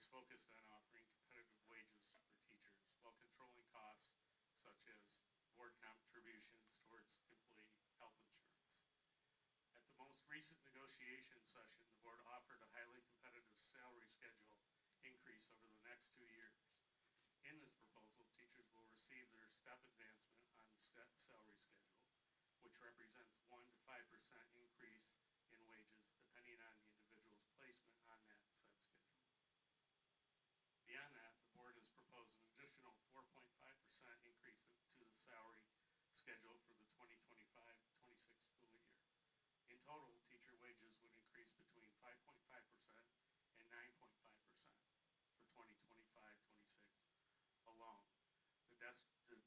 focused on offering competitive wages for teachers while controlling costs such as board contributions towards employee health insurance. At the most recent negotiation session, the board offered a highly competitive salary schedule increase over the next 2 years. In this proposal, teachers will receive their step advancement on the step salary schedule, which represents 1 to 5% increase in wages depending on the individual's placement on that said schedule. Beyond that, the board has proposed an additional 4.5% increase to the salary schedule for the 2025-26 school year. In total, teacher wages would increase between 5.5% and 9.5% for 2025-26 alone. The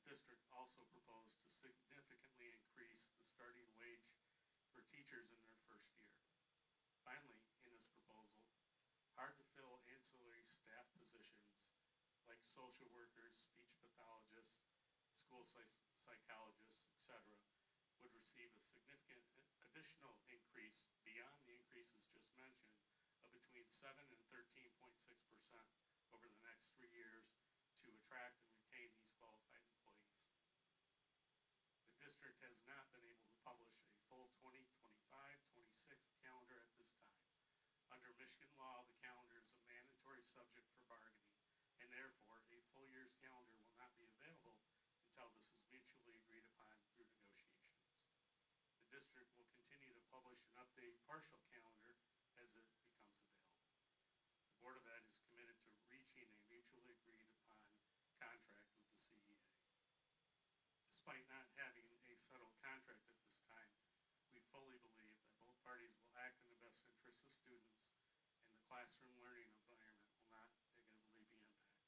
district also proposed to significantly increase the starting wage for teachers in their first year. Finally, in this proposal, hard-to-fill ancillary staff positions like social workers, speech pathologists, school psychologists, etc., would receive a significant additional increase beyond the increases just mentioned of between 7 and 13.6% over the next 3 years to attract and retain these qualified employees. The district has not been able to publish a full 2025-26 calendar at this time. Under Michigan law, the calendar is a mandatory subject for bargaining, and therefore a full year's calendar will not be available until this is mutually agreed upon through negotiations. The district will continue to publish an updated partial calendar as it becomes available. The Board of Ed is committed to reaching a mutually agreed upon contract with the CEA. Despite not having a settled contract at this time, we fully believe that both parties will act in the best interest of students and the classroom learning environment will not negatively be impacted.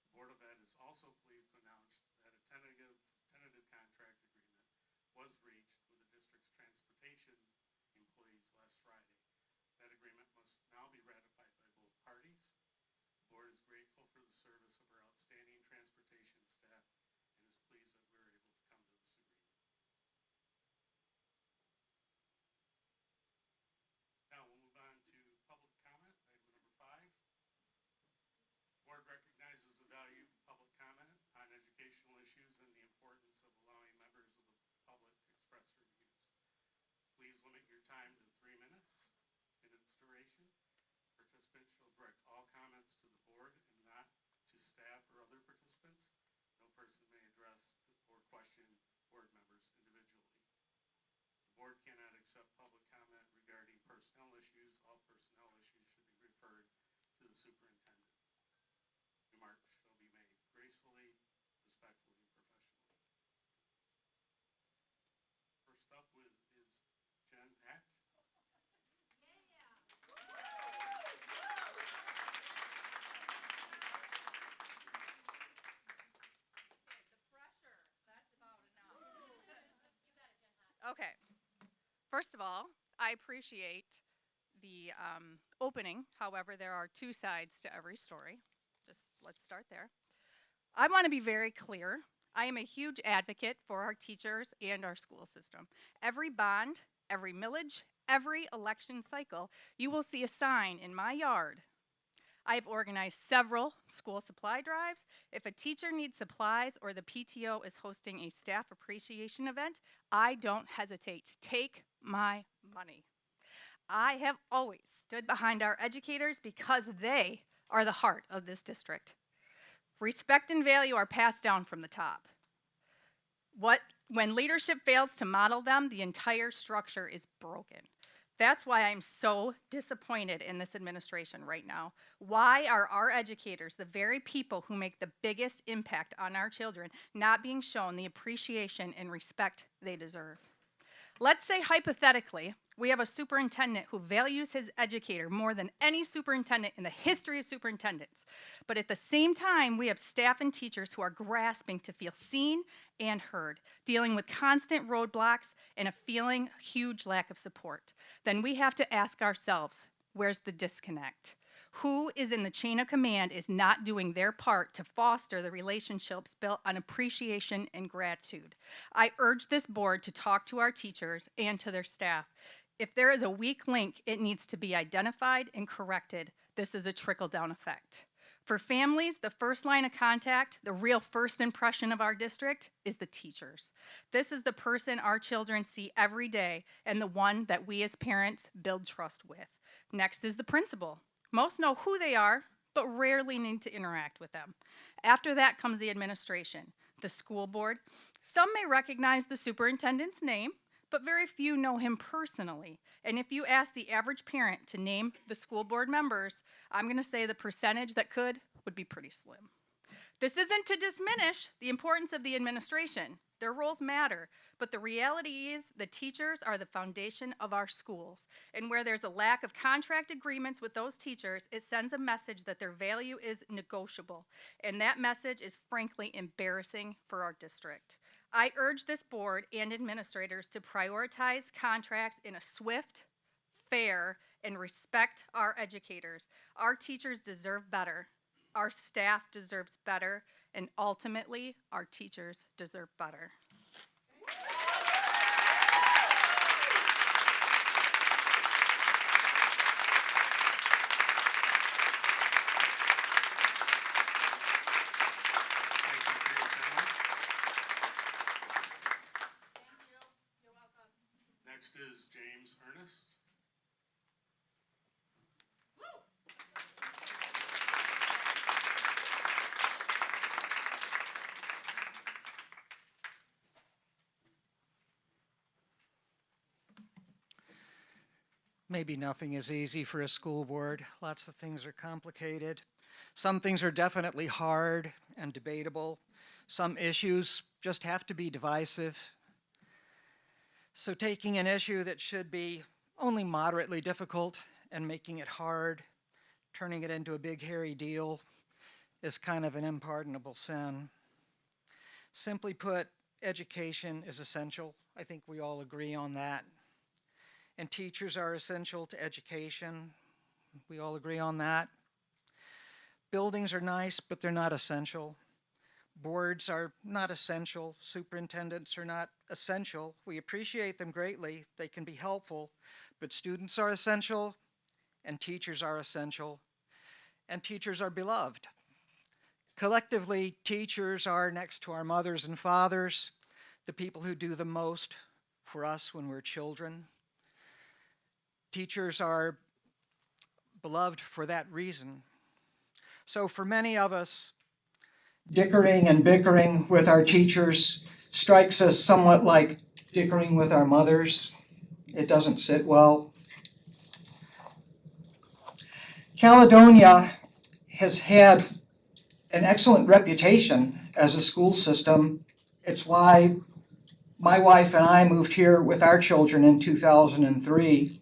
The Board of Ed is also pleased to announce that a tentative contract agreement was reached with the district's transportation employees last Friday. That agreement must now be ratified by both parties. The board is grateful for the service of our outstanding transportation staff and is pleased that we were able to come to this agreement. Now we'll move on to public comment, item number 5. The board recognizes the value of public comment on educational issues and the importance of allowing members of the public to express their views. Please limit your time to 3 minutes in its duration. Participants shall direct all comments to the board and not to staff or other participants. No person may address or question board members individually. The board cannot accept public comment regarding personnel issues. All personnel issues should be referred to the superintendent. Remarks shall be made gracefully, respectfully, and professionally. First up is Jen Act. Okay. First of all, I appreciate the opening. However, there are 2 sides to every story. Just let's start there. I want to be very clear. I am a huge advocate for our teachers and our school system. Every bond, every millage, every election cycle, you will see a sign in my yard. I've organized several school supply drives. If a teacher needs supplies or the PTO is hosting a staff appreciation event, I don't hesitate. Take my money. I have always stood behind our educators because they are the heart of this district. Respect and value are passed down from the top. When leadership fails to model them, the entire structure is broken. That's why I'm so disappointed in this administration right now. Why are our educators, the very people who make the biggest impact on our children, not being shown the appreciation and respect they deserve? Let's say hypothetically, we have a superintendent who values his educator more than any superintendent in the history of superintendents. But at the same time, we have staff and teachers who are grasping to feel seen and heard, dealing with constant roadblocks and a feeling huge lack of support. Then we have to ask ourselves, where's the disconnect? Who is in the chain of command is not doing their part to foster the relationships built on appreciation and gratitude. I urge this board to talk to our teachers and to their staff. If there is a weak link, it needs to be identified and corrected. This is a trickle-down effect. For families, the first line of contact, the real first impression of our district, is the teachers. This is the person our children see every day and the one that we as parents build trust with. Next is the principal. Most know who they are, but rarely need to interact with them. After that comes the administration, the school board. Some may recognize the superintendent's name, but very few know him personally. And if you ask the average parent to name the school board members, I'm going to say the percentage that could would be pretty slim. This isn't to diminish the importance of the administration. Their roles matter, but the reality is the teachers are the foundation of our schools. And where there's a lack of contract agreements with those teachers, it sends a message that their value is negotiable. And that message is frankly embarrassing for our district. I urge this board and administrators to prioritize contracts in a swift, fair, and respect our educators. Our teachers deserve better. Our staff deserves better, and ultimately, our teachers deserve better. Thank you for your time. Thank you. You're welcome. Next is James Ernest. Maybe nothing is easy for a school board. Lots of things are complicated. Some things are definitely hard and debatable. Some issues just have to be divisive. So taking an issue that should be only moderately difficult and making it hard, turning it into a big hairy deal, is kind of an unpardonable sin. Simply put, education is essential. I think we all agree on that. And teachers are essential to education. We all agree on that. Buildings are nice, but they're not essential. Boards are not essential. Superintendents are not essential. We appreciate them greatly. They can be helpful, but students are essential, and teachers are essential, and teachers are beloved. Collectively, teachers are, next to our mothers and fathers, the people who do the most for us when we're children. Teachers are beloved for that reason. So for many of us, dickering and bickering with our teachers strikes us somewhat like dickering with our mothers. It doesn't sit well. Caledonia has had an excellent reputation as a school system. It's why my wife and I moved here with our children in 2003.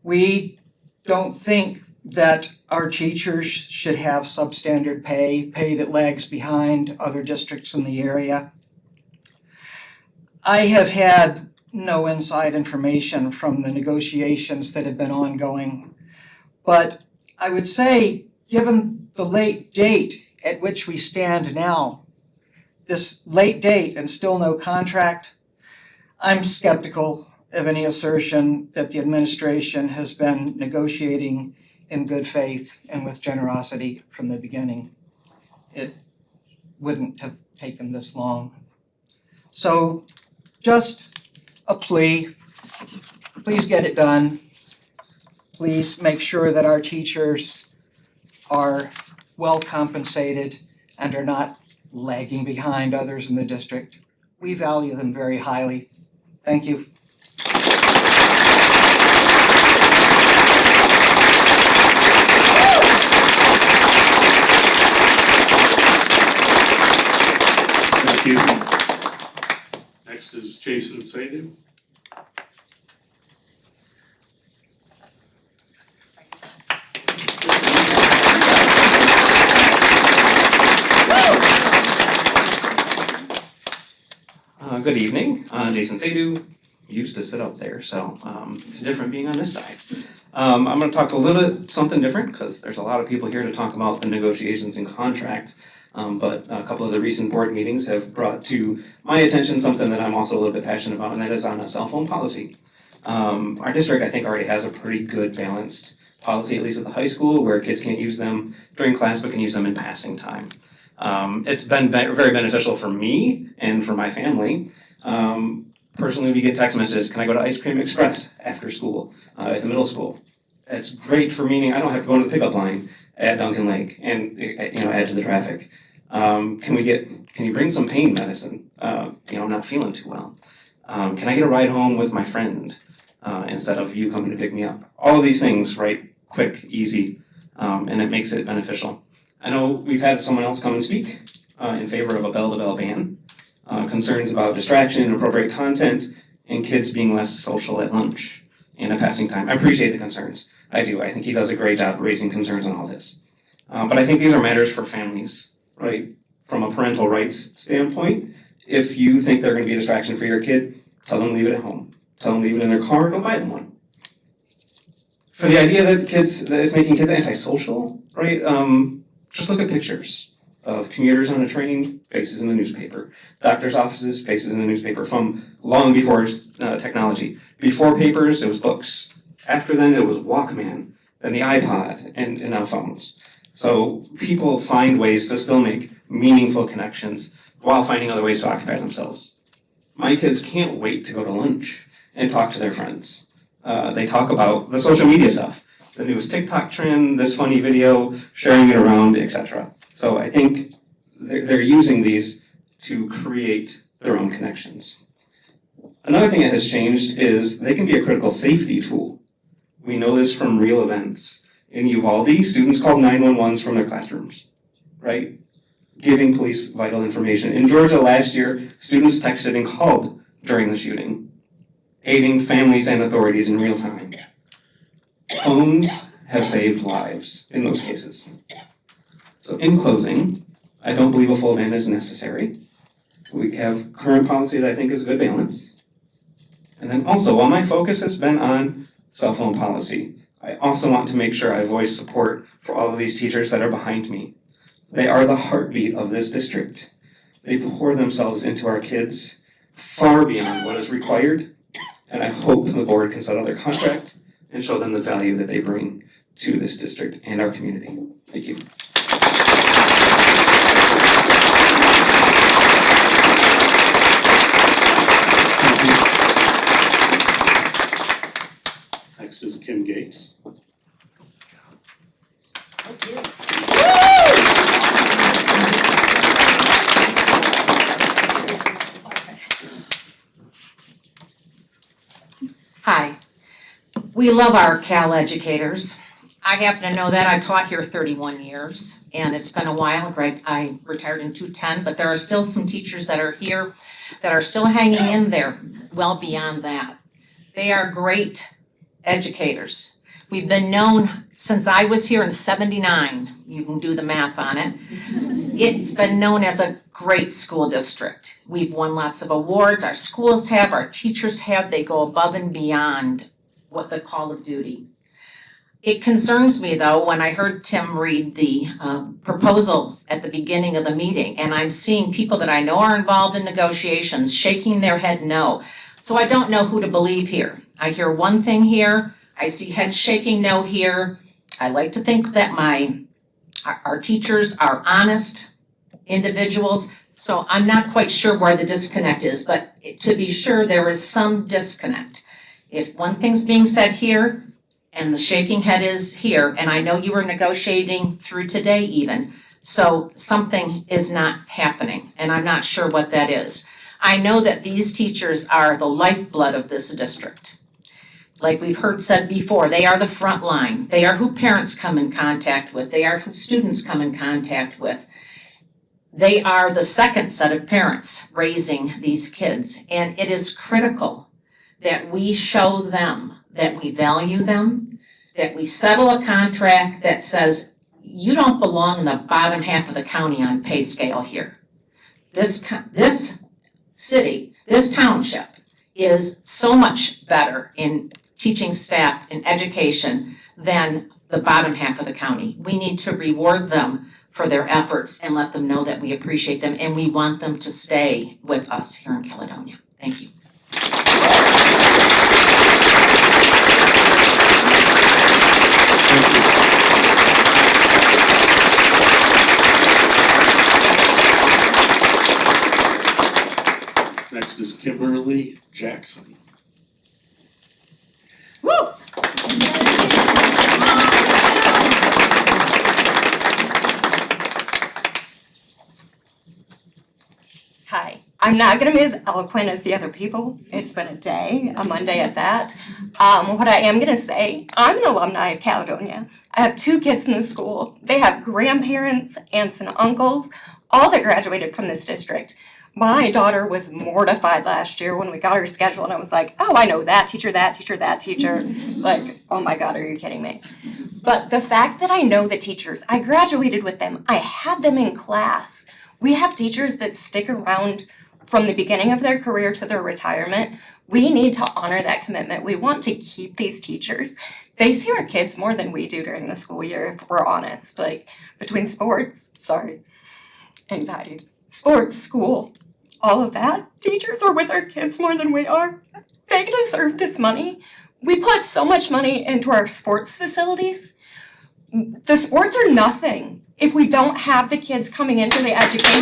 We don't think that our teachers should have substandard pay that lags behind other districts in the area. I have had no inside information from the negotiations that have been ongoing, but I would say, given the late date at which we stand now, this late date and still no contract, I'm skeptical of any assertion that the administration has been negotiating in good faith and with generosity from the beginning. It wouldn't have taken this long. So just a plea, please get it done. Please make sure that our teachers are well compensated and are not lagging behind others in the district. We value them very highly. Thank you. Thank you. Next is Jason Sadu. Good evening. Jason Sadu. Used to sit up there, so it's different being on this side. I'm going to talk a little bit something different because there's a lot of people here to talk about the negotiations and contract. But a couple of the recent board meetings have brought to my attention something that I'm also a little bit passionate about, and that is on a cell phone policy. Our district, I think, already has a pretty good balanced policy, at least at the high school, where kids can't use them during class but can use them in passing time. It's been very beneficial for me and for my family. Personally, we get text messages, can I go to Ice Cream Express after school at the middle school? It's great for meaning I don't have to go to the pickup line at Duncan Lake and add to the traffic. Can you bring some pain medicine? I'm not feeling too well. Can I get a ride home with my friend instead of you coming to pick me up? All of these things, right? Quick, easy, and it makes it beneficial. I know we've had someone else come and speak in favor of a bell-to-bell ban. Concerns about distraction, inappropriate content, and kids being less social at lunch and at passing time. I appreciate the concerns. I do. I think he does a great job raising concerns on all this. But I think these are matters for families, right? From a parental rights standpoint, if you think they're going to be a distraction for your kid, tell them leave it at home. Tell them leave it in their car, don't buy them one. For the idea that it's making kids antisocial, right? Just look at pictures of commuters on a train, faces in the newspaper. Doctors' offices, faces in the newspaper from long before technology. Before papers, it was books. After then, it was Walkman, then the iPod, and now phones. So people find ways to still make meaningful connections while finding other ways to occupy themselves. My kids can't wait to go to lunch and talk to their friends. They talk about the social media stuff, the newest TikTok trend, this funny video, sharing it around, etc. So I think they're using these to create their own connections. Another thing that has changed is they can be a critical safety tool. We know this from real events. In Uvalde, students called 911s from their classrooms, right? Giving police vital information. In Georgia last year, students texted and called during the shooting, aiding families and authorities in real time. Phones have saved lives in those cases. So in closing, I don't believe a full ban is necessary. We have current policy that I think is a good balance. And then also, while my focus has been on cell phone policy, I also want to make sure I voice support for all of these teachers that are behind me. They are the heartbeat of this district. They pour themselves into our kids far beyond what is required, and I hope the board can settle their contract and show them the value that they bring to this district and our community. Thank you. Next is Kim Gates. Hi. We love our Cal educators. I happen to know that. I taught here 31 years, and it's been a while. I retired in 2010, but there are still some teachers that are here that are still hanging in there well beyond that. They are great educators. We've been known since I was here in '79. You can do the math on it. It's been known as a great school district. We've won lots of awards. Our schools have, our teachers have. They go above and beyond what the call of duty. It concerns me, though, when I heard Tim read the proposal at the beginning of the meeting, and I'm seeing people that I know are involved in negotiations shaking their head no. So I don't know who to believe here. I hear one thing here. I see heads shaking no here. I like to think that our teachers are honest individuals, so I'm not quite sure where the disconnect is, but to be sure, there is some disconnect. If one thing's being said here and the shaking head is here, and I know you were negotiating through today even, so something is not happening, and I'm not sure what that is. I know that these teachers are the lifeblood of this district. Like we've heard said before, they are the front line. They are who parents come in contact with. They are who students come in contact with. They are the second set of parents raising these kids. And it is critical that we show them that we value them, that we settle a contract that says, you don't belong in the bottom half of the county on pay scale here. This city, this township is so much better in teaching staff and education than the bottom half of the county. We need to reward them for their efforts and let them know that we appreciate them and we want them to stay with us here in Caledonia. Thank you. Kimberly Jackson. Woo! Hi, I'm not gonna be as eloquent as the other people. It's been a day, a Monday at that. What I am gonna say, I'm an alumni of Caledonia. I have 2 kids in the school. They have grandparents, aunts and uncles, all that graduated from this district. My daughter was mortified last year when we got her schedule and I was like, oh, I know that teacher, that teacher, that teacher. Like, oh my God, are you kidding me? But the fact that I know the teachers, I graduated with them, I had them in class. We have teachers that stick around from the beginning of their career to their retirement. We need to honor that commitment. We want to keep these teachers. They see our kids more than we do during the school year, if we're honest. Like, between sports, anxiety, sports, school, all of that, teachers are with our kids more than we are. They deserve this money. We put so much money into our sports facilities. The sports are nothing if we don't have the kids coming into the education.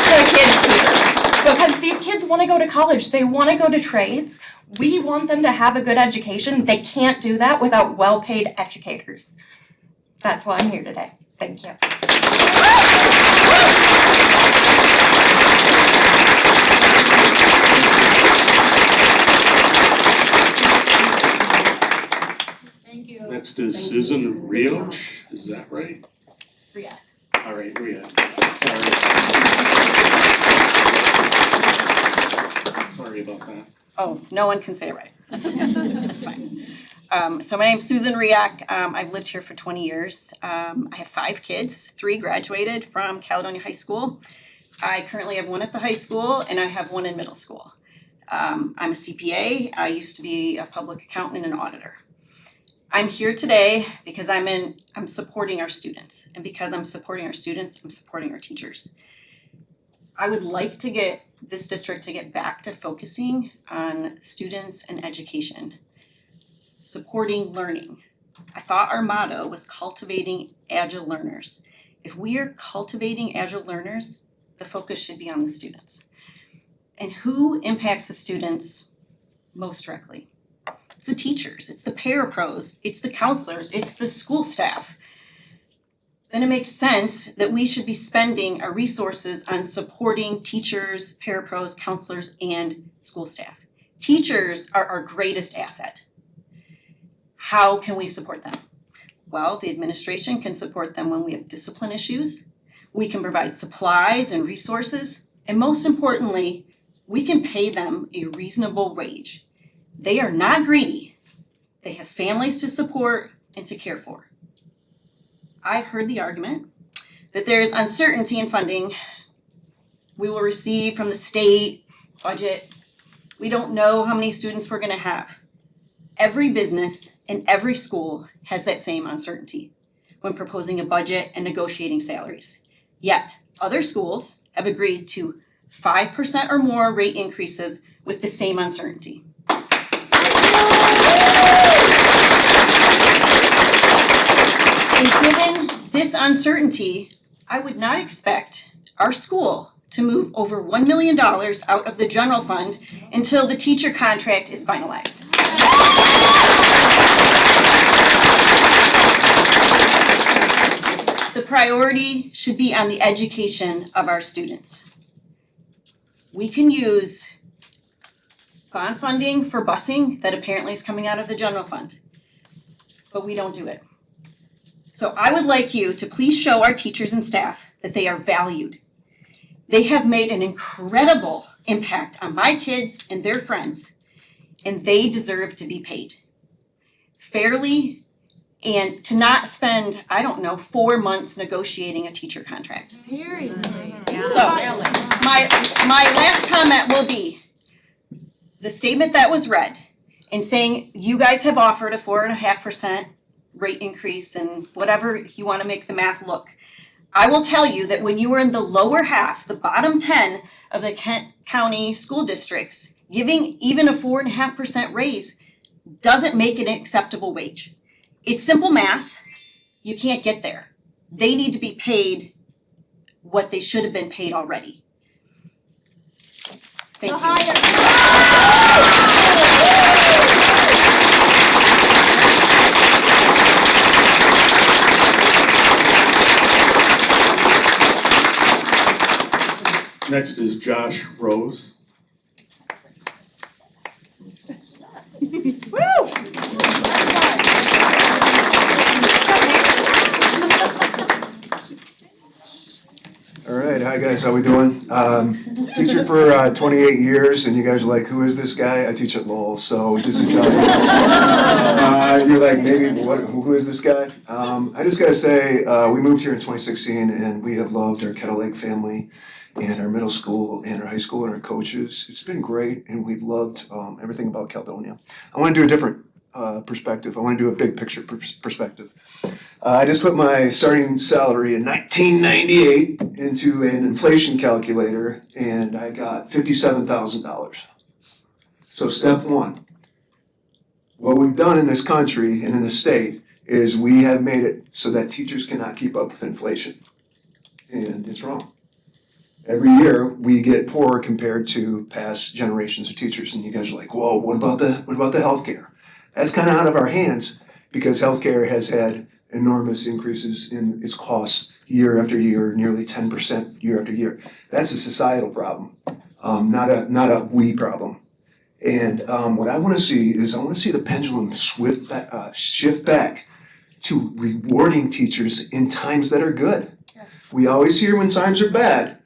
The kids here. Because these kids want to go to college, they want to go to trades. We want them to have a good education. They can't do that without well-paid educators. That's why I'm here today. Thank you. Next is Susan Rioch, is that right? Riyadh. All right, Riyadh. Sorry about that. Oh, no one can say it right. That's okay. That's fine. So my name's Susan Riak. I've lived here for 20 years. I have 5 kids. 3 graduated from Caledonia High School. I currently have 1 at the high school and I have 1 in middle school. I'm a CPA. I used to be a public accountant and an auditor. I'm here today because I'm supporting our students. And because I'm supporting our students, I'm supporting our teachers. I would like to get this district to get back to focusing on students and education, supporting learning. I thought our motto was cultivating agile learners. If we are cultivating agile learners, the focus should be on the students. And who impacts the students most directly? It's the teachers, it's the parapros, it's the counselors, it's the school staff. Then it makes sense that we should be spending our resources on supporting teachers, parapros, counselors, and school staff. Teachers are our greatest asset. How can we support them? Well, the administration can support them when we have discipline issues. We can provide supplies and resources. And most importantly, we can pay them a reasonable wage. They are not greedy. They have families to support and to care for. I've heard the argument that there is uncertainty in funding we will receive from the state budget. We don't know how many students we're going to have. Every business and every school has that same uncertainty when proposing a budget and negotiating salaries. Yet, other schools have agreed to 5% or more rate increases with the same uncertainty. And given this uncertainty, I would not expect our school to move over $1 million out of the general fund until the teacher contract is finalized. The priority should be on the education of our students. We can use bond funding for busing that apparently is coming out of the general fund, but we don't do it. So I would like you to please show our teachers and staff that they are valued. They have made an incredible impact on my kids and their friends, and they deserve to be paid fairly and to not spend, 4 months negotiating a teacher contract. Seriously? So my last comment will be the statement that was read in saying you guys have offered a 4.5% rate increase and whatever you want to make the math look. I will tell you that when you are in the lower half, the bottom 10 of the Kent County school districts, giving even a 4.5% raise doesn't make it an acceptable wage. It's simple math. You can't get there. They need to be paid what they should have been paid already. Thank you. Next is Josh Rose. All right, hi guys, how we doing? Teacher for 28 years, and you guys are like, who is this guy? I teach at Lowell, so just to tell you, you're like, maybe, who is this guy? I just gotta say, we moved here in 2016, and we have loved our Kettle Lake family, and our middle school, and our high school, and our coaches. It's been great, and we've loved everything about Caledonia. I wanna do a different perspective. I wanna do a big picture perspective. I just put my starting salary in 1998 into an inflation calculator, and I got $57,000. So step one, what we've done in this country and in the state is we have made it so that teachers cannot keep up with inflation. And it's wrong. Every year we get poorer compared to past generations of teachers, and you guys are like, whoa, what about the healthcare? That's kind of out of our hands because healthcare has had enormous increases in its costs year after year, nearly 10% year after year. That's a societal problem, not a we problem. And what I want to see is the pendulum shift back to rewarding teachers in times that are good. Yes. We always hear when times are bad,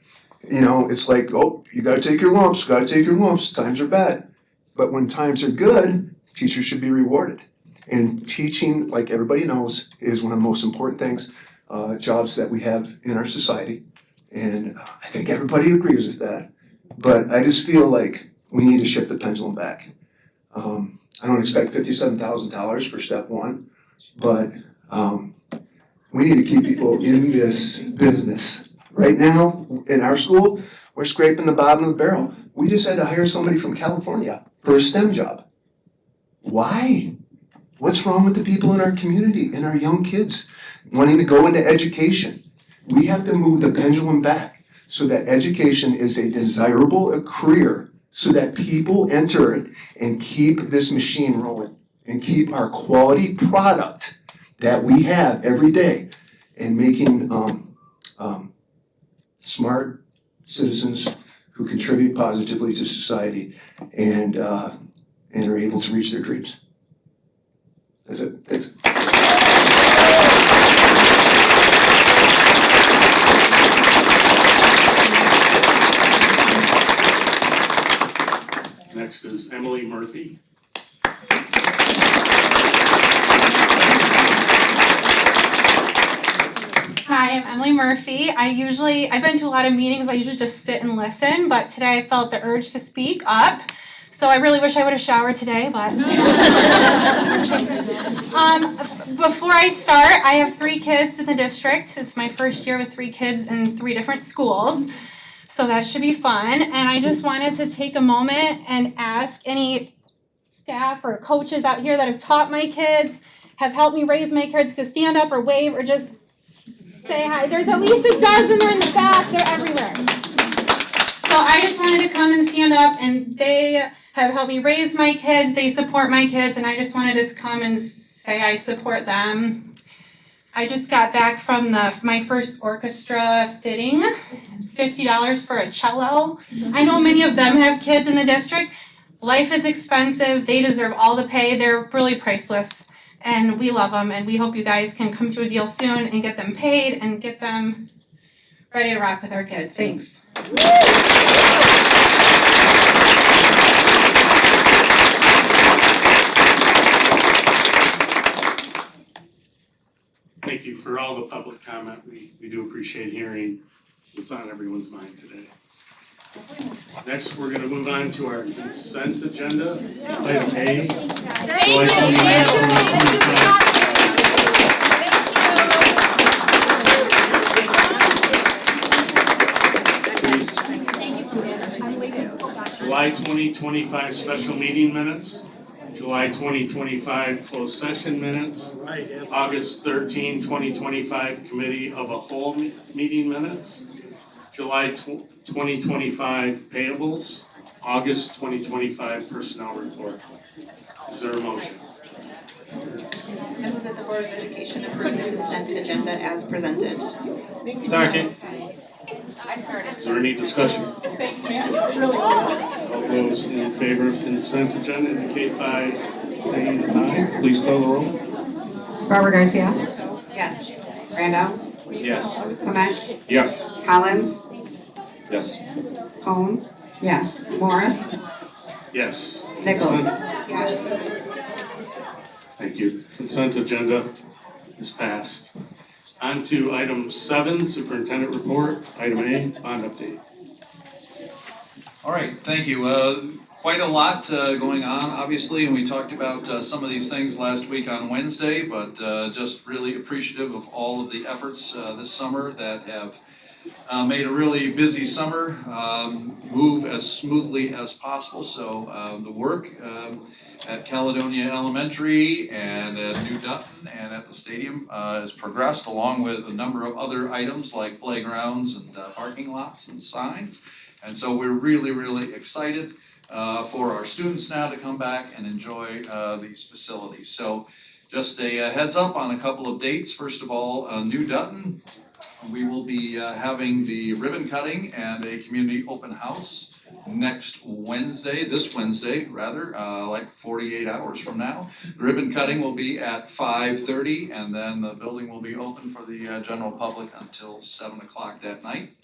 it's like, oh, you got to take your lumps, times are bad. But when times are good, teachers should be rewarded. And teaching, like everybody knows, is one of the most important things, jobs that we have in our society. And I think everybody agrees with that. But I just feel like we need to shift the pendulum back. I don't expect $57,000 for step one, but we need to keep people in this business. Right now, in our school, we're scraping the bottom of the barrel. We just had to hire somebody from California for a STEM job. Why? What's wrong with the people in our community and our young kids wanting to go into education? We have to move the pendulum back so that education is a desirable career so that people enter it and keep this machine rolling and keep our quality product that we have every day and making smart citizens who contribute positively to society and are able to reach their dreams. That's it. Thanks. Next is Emily Murphy. Hi, I'm Emily Murphy. I've been to a lot of meetings, I usually just sit and listen, but today I felt the urge to speak up. So I really wish I would have showered today, but. Before I start, I have 3 kids in the district. It's my first year with 3 kids in 3 different schools. So that should be fun. And I just wanted to take a moment and ask any staff or coaches out here that have taught my kids, have helped me raise my kids to stand up or wave or just say hi. There's at least a dozen. They're in the back. They're everywhere. So I just wanted to come and stand up, and they have helped me raise my kids. They support my kids, and I just wanted to come and say I support them. I just got back from my first orchestra fitting, $50 for a cello. I know many of them have kids in the district. Life is expensive. They deserve all the pay. They're really priceless, and we love them, and we hope you guys can come to a deal soon and get them paid and get them ready to rock with our kids. Thanks. Thank you for all the public comment. We do appreciate hearing what's on everyone's mind today. Next, we're going to move on to our consent agenda. Item A. July 2025 special meeting minutes. July 2025 closed session minutes, August 13, 2025 committee of a whole meeting minutes, July 2025 payables, August 2025 personnel report. Is there a motion? I move that the Board of Education approve the consent agenda as presented. Second. Is there any discussion? Thanks, man. All those in favor of consent agenda indicate by saying aye. Please call the roll. Robert Garcia, Yes. Randall, Yes. Clement, Yes. Collins, Yes. Cone, yes, Morris, Yes. Nichols. Yes. Thank you. Consent agenda is passed. On to item 7, superintendent report. Item A, bond update. All right, thank you. Quite a lot going on, obviously, and we talked about some of these things last week on Wednesday, but just really appreciative of all of the efforts this summer that have made a really busy summer move as smoothly as possible. So the work at Caledonia Elementary and at New Dutton and at the stadium has progressed, along with a number of other items like playgrounds and parking lots and signs. And so we're really, really excited for our students now to come back and enjoy these facilities. So just a heads up on a couple of dates. First of all, New Dutton, we will be having the ribbon cutting and a community open house next Wednesday, this Wednesday rather, like 48 hours from now. The ribbon cutting will be at 5:30 and then the building will be open for the general public until 7 o'clock that night.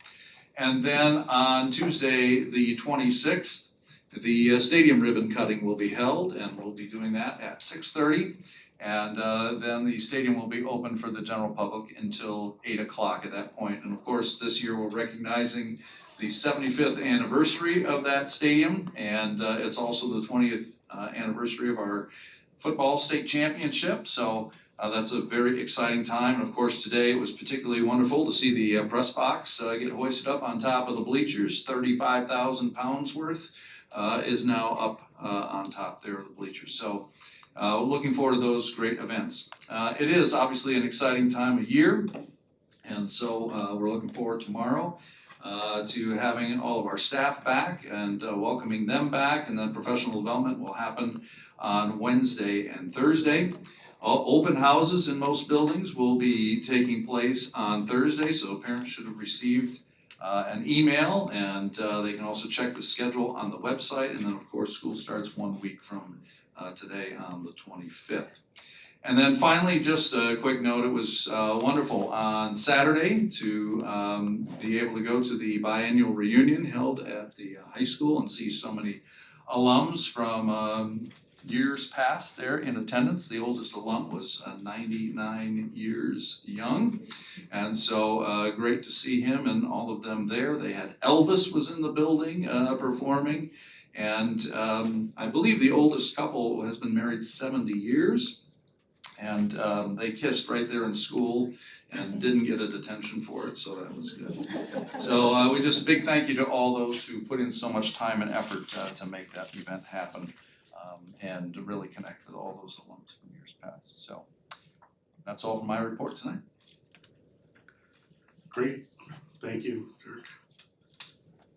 And then on Tuesday, the 26th, the stadium ribbon cutting will be held, and we'll be doing that at 6:30. And then the stadium will be open for the general public until 8 o'clock at that point. And of course, this year we're recognizing the 75th anniversary of that stadium, and it's also the 20th anniversary of our football state championship. So that's a very exciting time. And of course, today it was particularly wonderful to see the press box get hoisted up on top of the bleachers. 35,000 pounds worth is now up on top there of the bleachers. So looking forward to those great events. It is obviously an exciting time of year, and so we're looking forward tomorrow to having all of our staff back and welcoming them back, and then professional development will happen on Wednesday and Thursday. Open houses in most buildings will be taking place on Thursday, so parents should have received an email, and they can also check the schedule on the website. And then of course, school starts 1 week from today on the 25th. And then finally, just a quick note, it was wonderful on Saturday to be able to go to the biennial reunion held at the high school and see so many alums from years past there in attendance. The oldest alum was 99 years young, and so great to see him and all of them there. They had Elvis was in the building performing, and I believe the oldest couple has been married 70 years, and they kissed right there in school and didn't get a detention for it, so that was good. So we just big thank you to all those who put in so much time and effort to make that event happen. And to really connect with all those alums from years past. So that's all for my report tonight. Great, thank you, Dirk.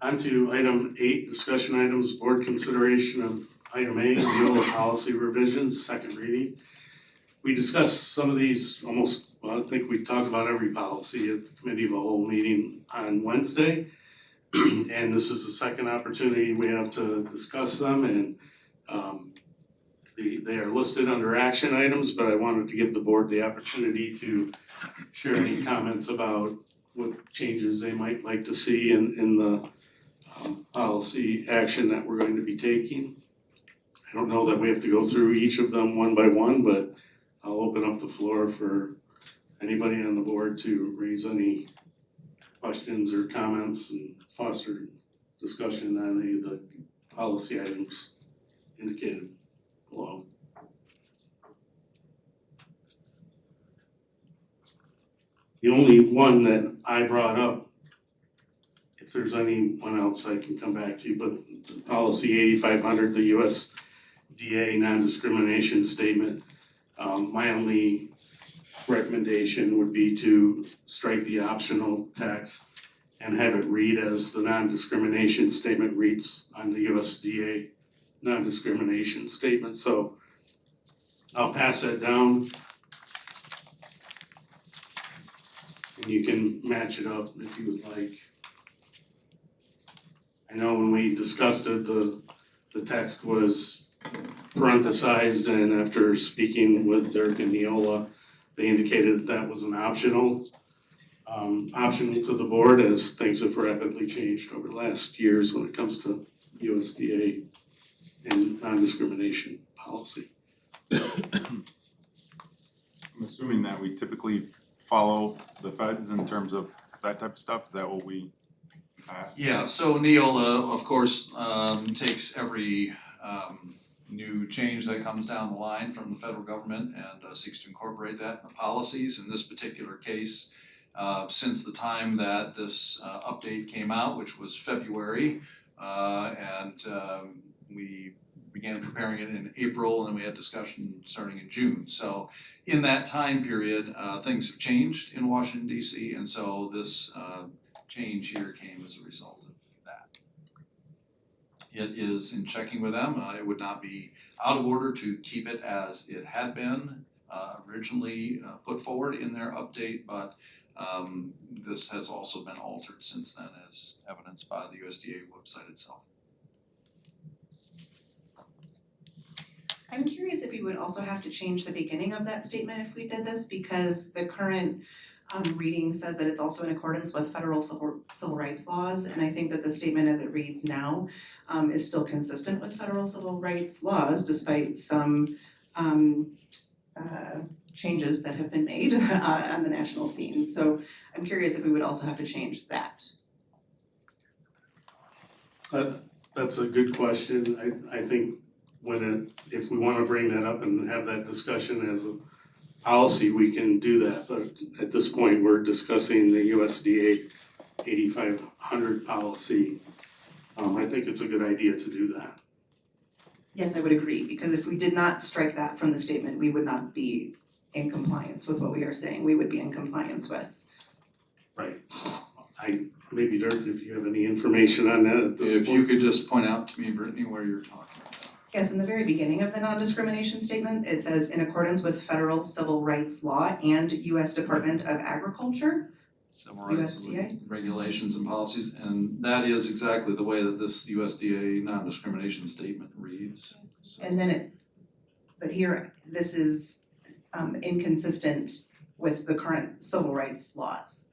On to item 8, discussion items, board consideration of item A, renewal of policy revisions, second reading. We discussed some of these almost, well, I think we talked about every policy at the committee of a whole meeting on Wednesday. And this is the second opportunity we have to discuss them, and they are listed under action items, but I wanted to give the board the opportunity to share any comments about what changes they might like to see in the policy action that we're going to be taking. I don't know that we have to go through each of them one by one, but I'll open up the floor for anybody on the board to raise any questions or comments and foster discussion on any of the policy items indicated below. The only one that I brought up, if there's anyone else I can come back to, but the policy 8500, the USDA non-discrimination statement, my only recommendation would be to strike the optional text and have it read as the non-discrimination statement reads on the USDA non-discrimination statement, so I'll pass that down. And you can match it up if you would like. I know when we discussed it, the text was parenthesized, and after speaking with Dirk and Neola, they indicated that was an optional to the board, as things have rapidly changed over the last years when it comes to USDA and non-discrimination policy. I'm assuming that we typically follow the feds in terms of that type of stuff. Is that what we asked? Yeah, so Neola, of course, takes every new change that comes down the line from the federal government and seeks to incorporate that in the policies. In this particular case, since the time that this update came out, which was February, and we began preparing it in April, and then we had discussion starting in June. So in that time period, things have changed in Washington DC, and so this change here came as a result of that. It is in checking with them, it would not be out of order to keep it as it had been originally put forward in their update, but this has also been altered since then, as evidenced by the USDA website itself. I'm curious if we would also have to change the beginning of that statement if we did this, because the current reading says that it's also in accordance with federal civil rights laws, and I think that the statement as it reads now is still consistent with federal civil rights laws, despite some changes that have been made on the national scene. So I'm curious if we would also have to change that. That's a good question. I think if we wanna bring that up and have that discussion as a policy, we can do that, but at this point, we're discussing the USDA 8500 policy. I think it's a good idea to do that. Yes, I would agree, because if we did not strike that from the statement, we would not be in compliance with what we are saying, we would be in compliance with. Right. Maybe Dirk, if you have any information on that at this point. If you could just point out to me, Brittany, where you're talking about. Yes, in the very beginning of the non-discrimination statement, it says in accordance with federal civil rights law and US Department of Agriculture. Civil rights USDA? regulations and policies, and that is exactly the way that this USDA non-discrimination statement reads. So- And then but here, this is inconsistent with the current civil rights laws.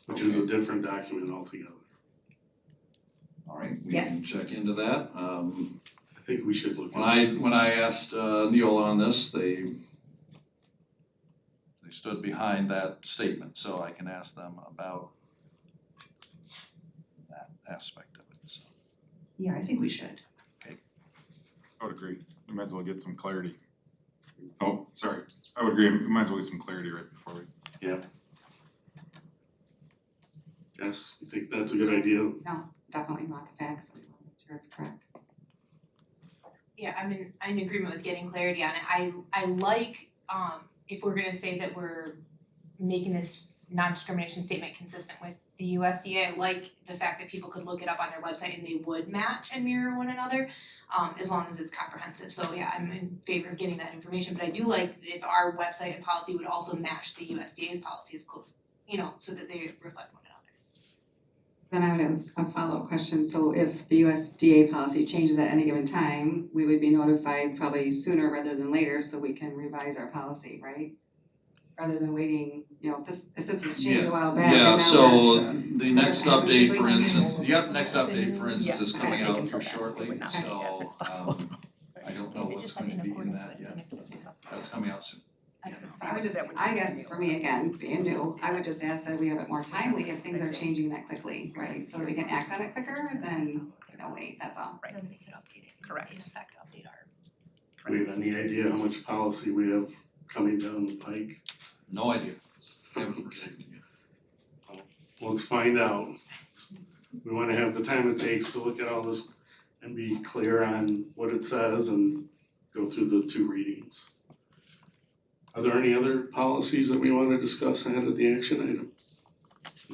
Which is a different document altogether. All right, we Yes. can check into that. I think we should look When at when I asked Neola on this, they stood behind that statement, so I can ask them about that aspect of it, so. Yeah, I think we should. I would agree. We might as well get some clarity. Oh, sorry. I would agree. We might as well get some clarity right before we. Yeah. Yes, you think that's a good idea? No, definitely want the facts. We want to make sure it's correct. Yeah, I'm in agreement with getting clarity on it. I like, if we're gonna say that we're making this non-discrimination statement consistent with the USDA, I like the fact that people could look it up on their website and they would match and mirror one another, as long as it's comprehensive. So yeah, I'm in favor of getting that information, but I do like if our website and policy would also match the USDA's policy as close, so that they reflect one another. Then I would have a follow-up question. So if the USDA policy changes at any given time, we would be notified probably sooner rather than later so we can revise our policy, right? Rather than waiting, if this was changed a while back. Yeah, and now so we're- the next update, for instance, Yeah. next update, for instance, is coming Yeah. out here shortly, Would not be as so, responsible. I don't know what's going to be in that yet. That's coming out soon. So I would just, I guess for me, again, being new, I would just ask that we have it more timely if things are changing that quickly, right? So that we can act on it quicker than, wait, that's all. Then we could update it. Correct. In effect, update our. Do we have any idea how much policy we have coming down the pike? No idea. Haven't received it yet. Let's find out. We wanna have the time it takes to look at all this and be clear on what it says and go through the two readings. Are there any other policies that we wanna discuss ahead of the action item?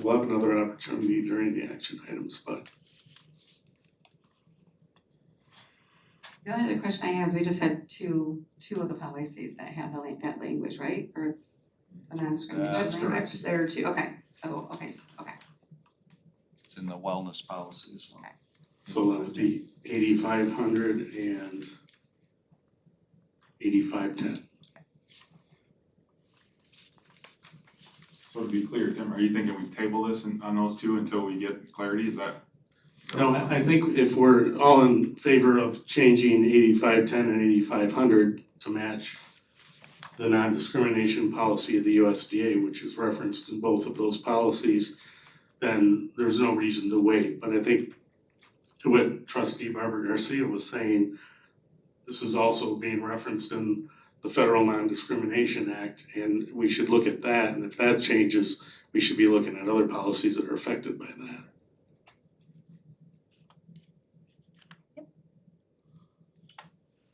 We'll have another opportunity during the action items, but The only other question I had is we just had two of the policies that had that language, right? Or it's the non-discrimination That's language? correct. There too. Okay, okay. It's in the wellness policy as well. so that would be 8500 and 8510. So to be clear, Tim, are you thinking we table this on those two until we get clarity? Is that? No, I think if we're all in favor of changing 8510 and 8500 to match the non-discrimination policy of the USDA, which is referenced in both of those policies, then there's no reason to wait. But I think to what trustee Barbara Garcia was saying, this is also being referenced in the Federal Non-Discrimination Act, and we should look at that, and if that changes, we should be looking at other policies that are affected by that.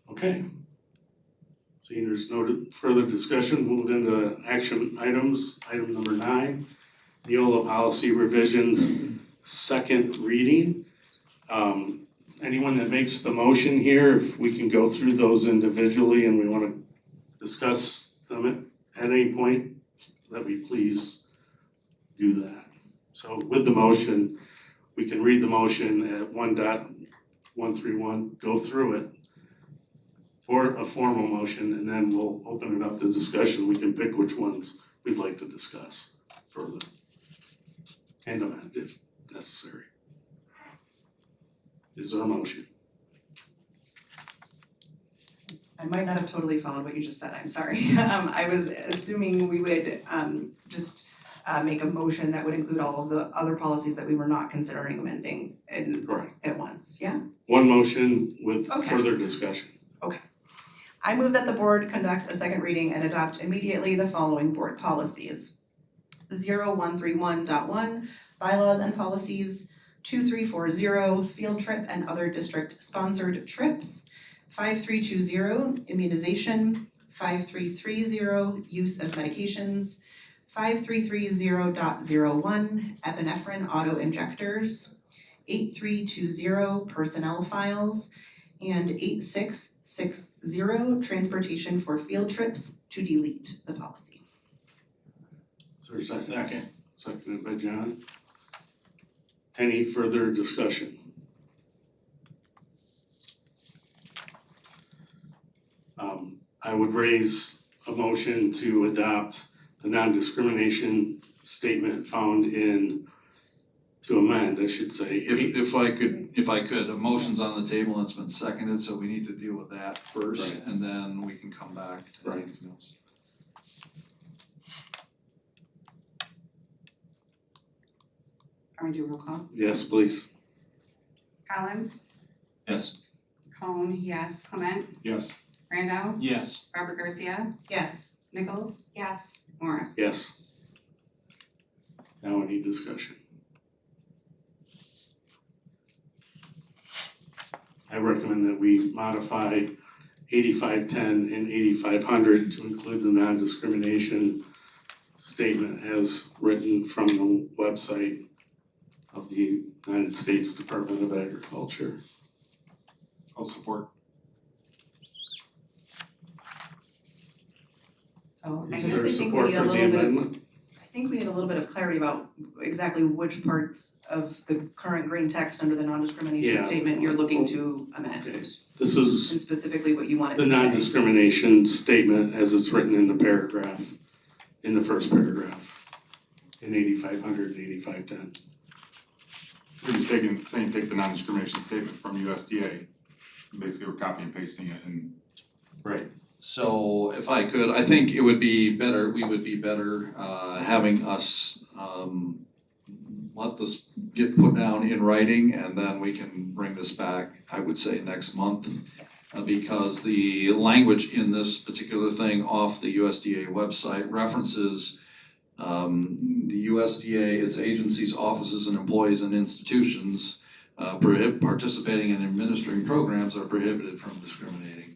Okay. Seeing there's no further discussion, move into action items. Item number 9, Neola policy revisions, second reading. Anyone that makes the motion here, if we can go through those individually and we wanna discuss them at any point, that we please do that. So with the motion, we can read the motion at 1.131, go through it for a formal motion, and then we'll open it up to discussion. We can pick which ones we'd like to discuss further and amend if necessary. Is there a motion? I might not have totally followed what you just said, I'm sorry. I was assuming we would just make a motion that would include all of the other policies that we were not considering amending at once, yeah? One motion with Okay. further discussion. I move that the board conduct a second reading and adopt immediately the following board policies. 0131.1, bylaws and policies. 2340, field trip and other district sponsored trips. 5320, immunization. 5330, use of medications. 5330.01, epinephrine auto injectors. 8320, personnel files. And 8660, transportation for field trips, to delete the policy. Is there a second? Seconded by John. Any further discussion? I would raise a motion to adopt the non-discrimination statement found in, to amend, I should say. If I could, a motion's on the table and it's been seconded, so we need to deal with that first, Right. and then we can come back to Right. anything else. Are we do roll call? Yes, please. Collins, Yes. Cone, yes, Clement, Yes. Randall, Yes. Robert Garcia, Yes. Nichols, Yes. Morris. Yes. Now we need discussion. I recommend that we modify 8510 and 8500 to include the non-discrimination statement as written from the website of the United States Department of Agriculture. I'll support. So I Is guess there I think we support need a for the little bit of, amendment? I think we need a little bit of clarity about exactly which parts of the current green text under the non-discrimination Yeah. statement you're looking to amend. Okay, this is And specifically what you want it the to say. non-discrimination statement as it's written in the paragraph, in the first paragraph, in 8500 and 8510. We're just take the non-discrimination statement from USDA. Basically, we're copy and pasting it and. Right. So if I could, I think it would be better, we would be better having us let this get put down in writing, and then we can bring this back, I would say, next month. Because the language in this particular thing off the USDA website references the USDA, its agencies, offices, and employees and institutions participating in administering programs are prohibited from discriminating.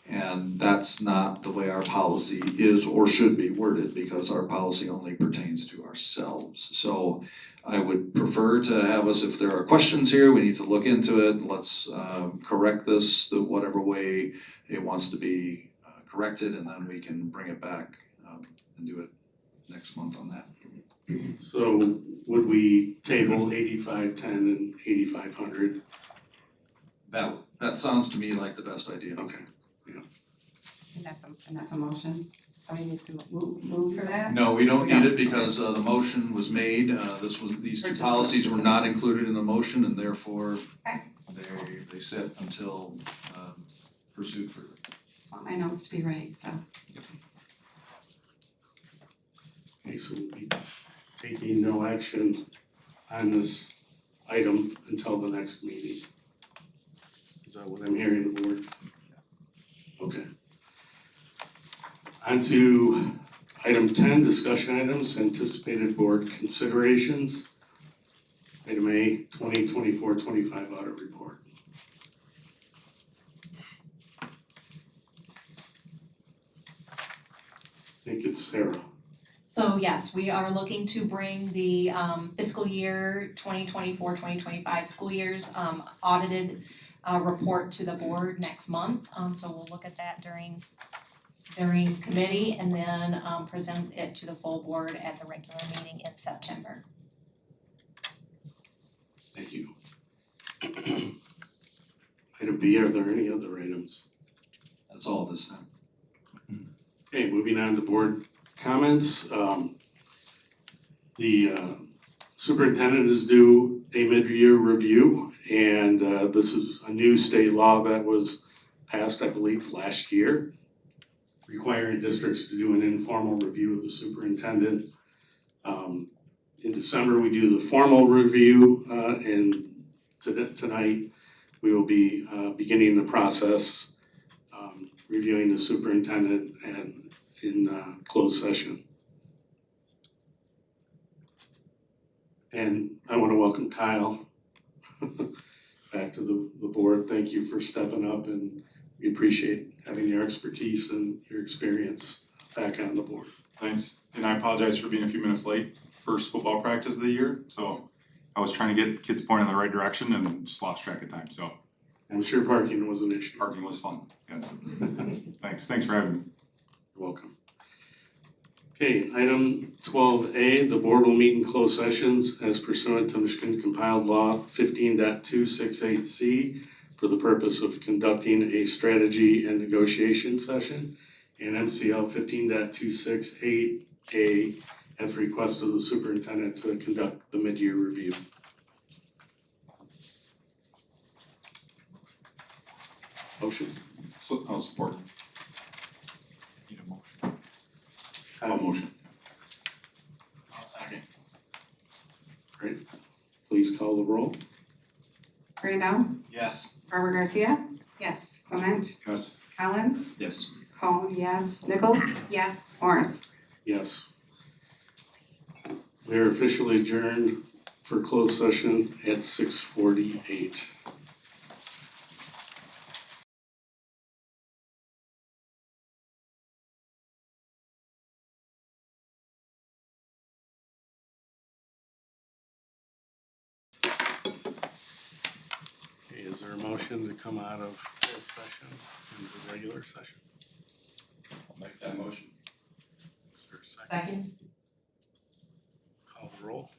And that's not the way our policy is or should be worded, because our policy only pertains to ourselves. So I would prefer to have us, if there are questions here, we need to look into it, let's correct this the whatever way it wants to be corrected, and then we can bring it back and do it next month on that. So would we table 8510 and 8500? That sounds to me like the best idea. Okay. And that's a motion. Somebody needs to move for that? No, we don't need it because the motion was made, these Or two just policies were listen. not included in the motion, and therefore Okay. they sit until pursued further. Just want my notes to be right, so. Okay, so we'll be taking no action on this item until the next meeting. Is that what I'm hearing, the board? Okay. On to item 10, discussion items, anticipated board considerations. Item A, 2024-25 audit report. I think it's Sarah. So yes, we are looking to bring the fiscal year 2024-2025 school year's audited report to the board next month. So we'll look at that during committee and then present it to the full board at the regular meeting in September. Thank you. Item B, are there any other items? That's all this time. Okay, moving on to board comments. The superintendent is due a mid-year review, and this is a new state law that was passed, I believe, last year, requiring districts to do an informal review of the superintendent. In December, we do the formal review, and tonight we will be beginning the process, reviewing the superintendent and in closed session. And I want to welcome Kyle back to the board. Thank you for stepping up, and we appreciate having your expertise and your experience back on the board. Thanks, and I apologize for being a few minutes late. First football practice of the year, so I was trying to get kids pointed in the right direction and just lost track of time, so. I'm sure parking was an issue. Parking was fun, yes. Thanks for having me. You're welcome. Okay, item 12A, the board will meet in closed sessions as pursuant to Michigan compiled law 15.268C for the purpose of conducting a strategy and negotiation session, and MCL 15.268A at the request of the superintendent to conduct the mid-year review. Motion. So, I'll support. Need a motion. Have a motion. I'll second. Great. Please call the roll. Randall, Yes. Robert Garcia, Yes. Clement, Yes. Collins, Yes. Cone, yes, Nichols, Yes. Morris. Yes. We are officially adjourned for closed session at 6:48. Okay, is there a motion to come out of closed session into regular session? I'll make that motion. Is there a second? Second? Call the roll.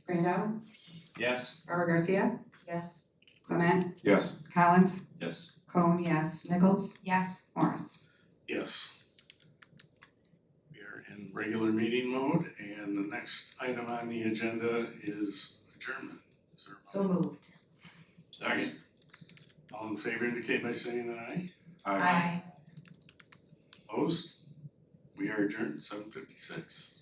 Randall, Yes. Robert Garcia, Yes. Clement, Yes. Collins, Yes. Cone, yes, Nichols, Yes. Morris. Yes. We are in regular meeting mode, and the next item on the agenda is adjournment. Is there a So motion? moved. Second. All in favor indicate by saying aye. Aye. Opposed? We are adjourned at 7:56.